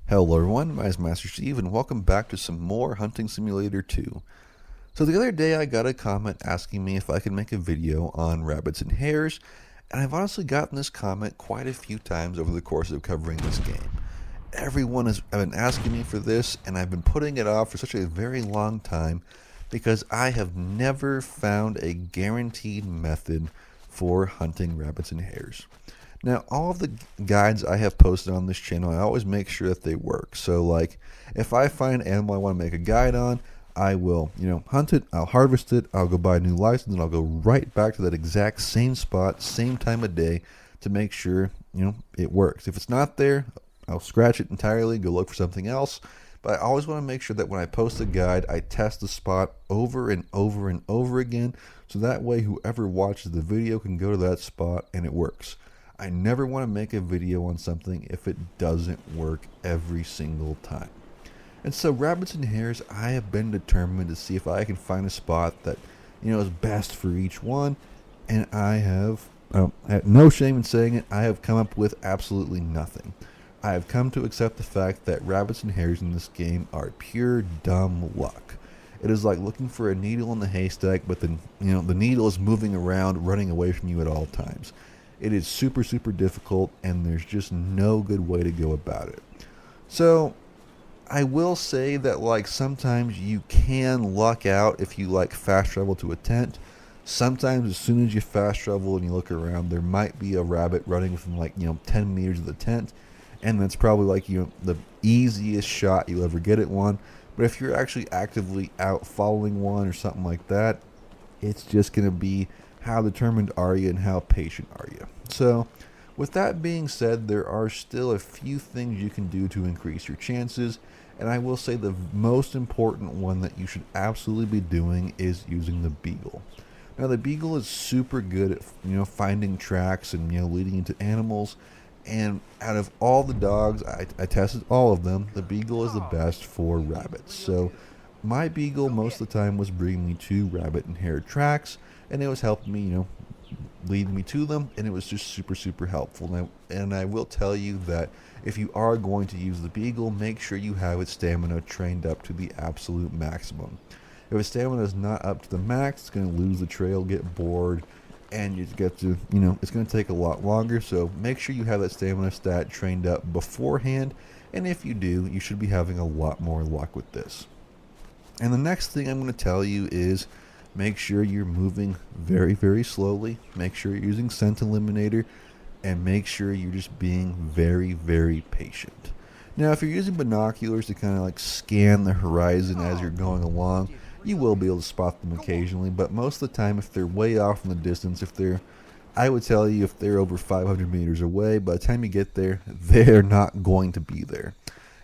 Hello everyone, my name is Master Steve and welcome back to some more Hunting Simulator 2. So the other day I got a comment asking me if I could make a video on rabbits and hares, and I've honestly gotten this comment quite a few times over the course of covering this game. Everyone has been asking me for this, and I've been putting it off for such a very long time because I have never found a guaranteed method for hunting rabbits and hares. Now, all of the guides I have posted on this channel, I always make sure that they work. So, like, if I find an animal I want to make a guide on, I will, hunt it, I'll harvest it, I'll go buy a new license, and I'll go right back to that exact same spot, same time of day, to make sure, it works. If it's not there, I'll scratch it entirely, go look for something else. But I always want to make sure that when I post a guide, I test the spot over and over and over again, so that way whoever watches the video can go to that spot and it works. I never want to make a video on something if it doesn't work every single time. And so rabbits and hares, I have been determined to see if I can find a spot that, is best for each one. And I have no shame in saying it, I have come up with absolutely nothing. I have come to accept the fact that rabbits and hares in this game are pure dumb luck. It is like looking for a needle in the haystack, but the needle is moving around, running away from you at all times. It is super difficult, and there's just no good way to go about it. So I will say that sometimes you can luck out if you fast travel to a tent. Sometimes as soon as you fast travel and you look around, there might be a rabbit running within 10 meters of the tent, and that's probably the easiest shot you'll ever get at one. But if you're actually actively out following one or something like that, it's just going to be how determined are you and how patient are you. So with that being said, there are still a few things you can do to increase your chances, and I will say the most important one that you should absolutely be doing is using the beagle. Now the beagle is super good at finding tracks and leading into animals, and out of all the dogs, I tested all of them, the beagle is the best for rabbits. So my beagle most of the time was bringing me to rabbit and hare tracks, and it was helping me, lead me to them, and it was just super helpful. And I will tell you that if you are going to use the beagle, make sure you have its stamina trained up to the absolute maximum. If its stamina is not up to the max, it's going to lose the trail, get bored, and you get to, it's going to take a lot longer. So make sure you have that stamina stat trained up beforehand, and if you do, you should be having a lot more luck with this. And the next thing I'm going to tell you is make sure you're moving very slowly. Make sure you're using scent eliminator, and make sure you're just being very patient. Now, if you're using binoculars to kind of scan the horizon as you're going along, you will be able to spot them occasionally, but most of the time, if they're way off in the distance, I would tell you if they're over 500 meters away, by the time you get there, they're not going to be there.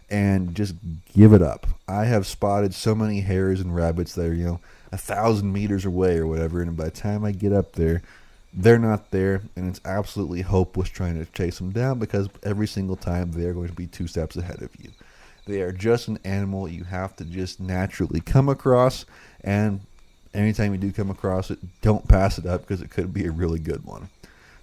And just give it up. I have spotted so many hares and rabbits that are, 1,000 meters away or whatever, and by the time I get up there, they're not there, and it's absolutely hopeless trying to chase them down because every single time they're going to be 2 steps ahead of you. They are just an animal you have to just naturally come across, and anytime you do come across it, don't pass it up because it could be a really good one.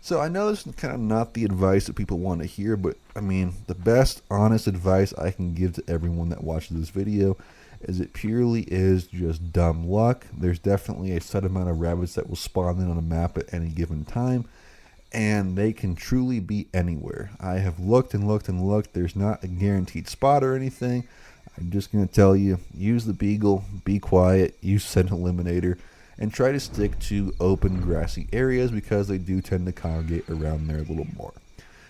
So I know this is kind of not the advice that people want to hear, but I mean, the best honest advice I can give to everyone that watches this video is it purely is just dumb luck. There's definitely a set amount of rabbits that will spawn in on a map at any given time, and they can truly be anywhere. I have looked and looked. There's not a guaranteed spot or anything. I'm just going to tell you, use the beagle, be quiet, use scent eliminator, and try to stick to open grassy areas because they do tend to congregate around there a little more.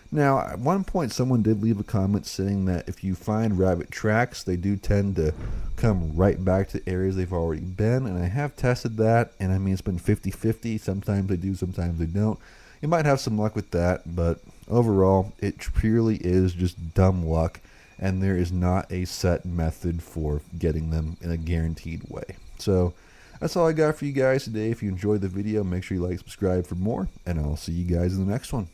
Now, at one point someone did leave a comment saying that if you find rabbit tracks, they do tend to come right back to areas they've already been, and I have tested that, and I mean, it's been 50-50. Sometimes they do, sometimes they don't. You might have some luck with that, but overall, it purely is just dumb luck, and there is not a set method for getting them in a guaranteed way. So that's all I got for you guys today. If you enjoyed the video, make sure you like, subscribe for more, and I'll see you guys in the next one.